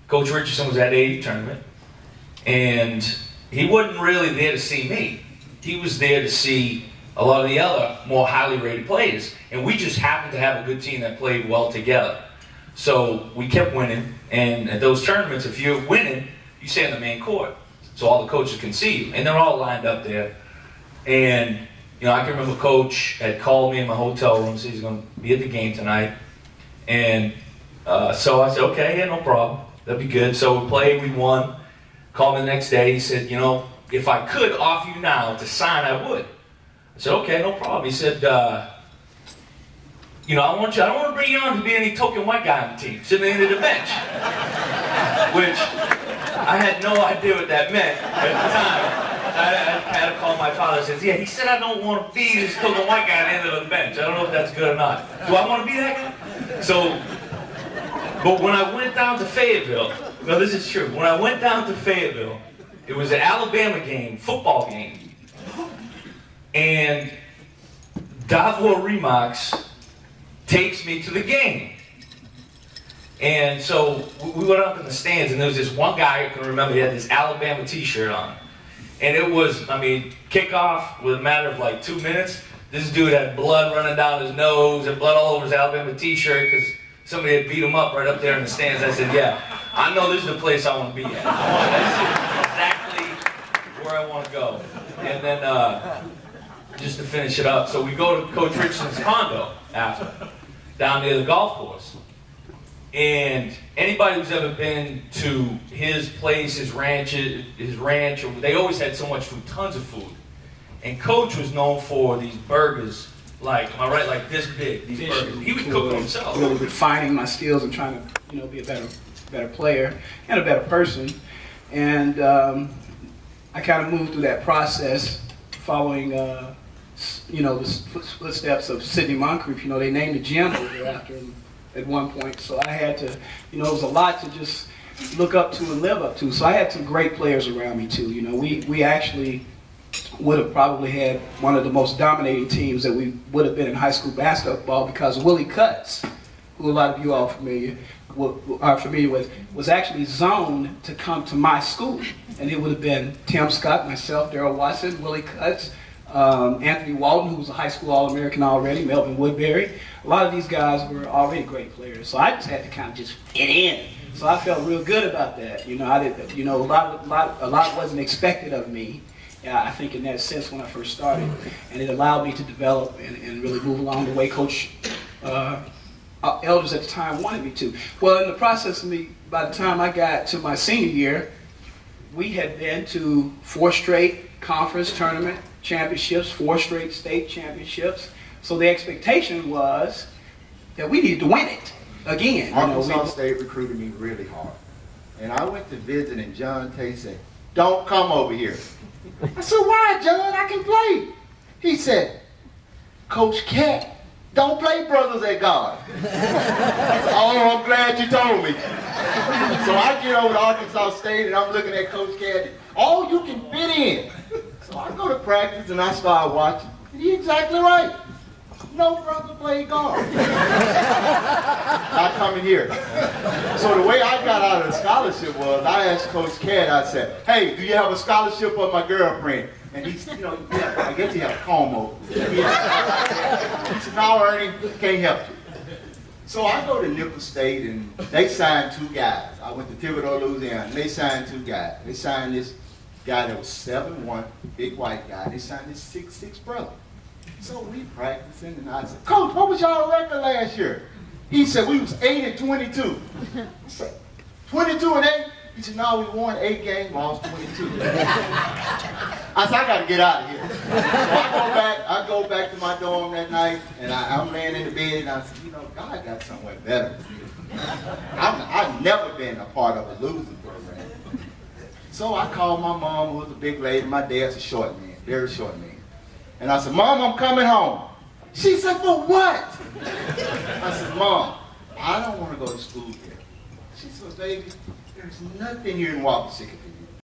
Coach Richardson was at the A tournament, and he wasn't really there to see me. He was there to see a lot of the other more highly rated players, and we just happened to have a good team that played well together. So we kept winning, and at those tournaments, if you're winning, you stay in the main court, so all the coaches can see you, and they're all lined up there. And I can remember Coach had called me in my hotel room, said he's going to be at the game tonight, and so I said, okay, yeah, no problem, that'd be good. So we played, we won. Called me the next day. He said, if I could offer you now to sign, I would. I said, okay, no problem. He said, I don't want to bring you on to be any token white guy on the team, sitting in the bench. Which I had no idea what that meant at the time. I had to call my father and says, yeah, he said I don't want to be this token white guy at the end of the bench. I don't know if that's good or not. Do I want to be that guy? So, but when I went down to Fayetteville, no, this is true. When I went down to Fayetteville, it was an Alabama game, football game, and Davor Remax takes me to the game. And so we went up in the stands, and there was this one guy I can remember, he had this Alabama t-shirt on. And it was, kickoff with a matter of like 2 minutes. This dude had blood running down his nose and blood all over his Alabama t-shirt because somebody had beat him up right up there in the stands. I said, yeah, I know this is the place I want to be at. This is exactly where I want to go. And then, just to finish it up, so we go to Coach Richardson's condo after, down near the golf course. And anybody who's ever been to his place, his ranch, they always had so much food, tons of food. And Coach was known for these burgers, like, am I right, like this big, these burgers. He would cook them himself. Really refining my skills and trying to, be a better player and a better person. And I kind of moved through that process following, the footsteps of Sidney Moncrief. They named the gym over after him at one point. So I had to, it was a lot to just look up to and live up to. So I had some great players around me too. We actually would have probably had one of the most dominating teams that we would have been in high school basketball, because Willie Cutts, who a lot of you all are familiar with, was actually zoned to come to my school. And it would have been Tim Scott, myself, Darrell Watson, Willie Cutts, Anthony Walton, who was a high school All-American already, Melvin Woodbury. A lot of these guys were already great players, so I just had to kind of just fit in. So I felt real good about that. A lot wasn't expected of me. I think in that sense when I first started, and it allowed me to develop and really move along the way Coach Elders at the time wanted me to. Well, in the process of me, by the time I got to my senior year, we had been to 4 straight conference tournament championships, 4 straight state championships. So the expectation was that we needed to win it again. Arkansas State recruited me really hard. And I went to visit, and John Tate said, don't come over here. I said, why, John? I can play. He said, Coach Cat don't play brothers at God. I said, oh, I'm glad you told me. So I get over to Arkansas State, and I'm looking at Coach Cat. Oh, you can fit in. So I go to practice, and I start watching. And he's exactly right. No brother played guard. Not coming here. So the way I got out of the scholarship was, I asked Coach Cat, I said, hey, do you have a scholarship for my girlfriend? And he's, yeah, I guess he had a comb over. He said, no, Ernie, can't help you. So I go to Nickel State, and they signed 2 guys. I went to Thibodeau, Louisiana, and they signed 2 guys. They signed this guy that was 7'1", big white guy. They signed this 6'6" brother. So we practicing, and I said, Coach, what was y'all record last year? He said, we was 8-22. I said, 22-8? He said, no, we won 8 games, lost 22. I said, I got to get out of here. So I go back to my dorm that night, and I'm laying in the bed, and I said, God got somewhere better for me. I've never been a part of a losing program. So I called my mom, who was a big lady. My dad's a short man, very short man. And I said, Mom, I'm coming home. She said, for what? I said, Mom, I don't want to go to school here. She said, baby, there's nothing here in Wapsicoppy.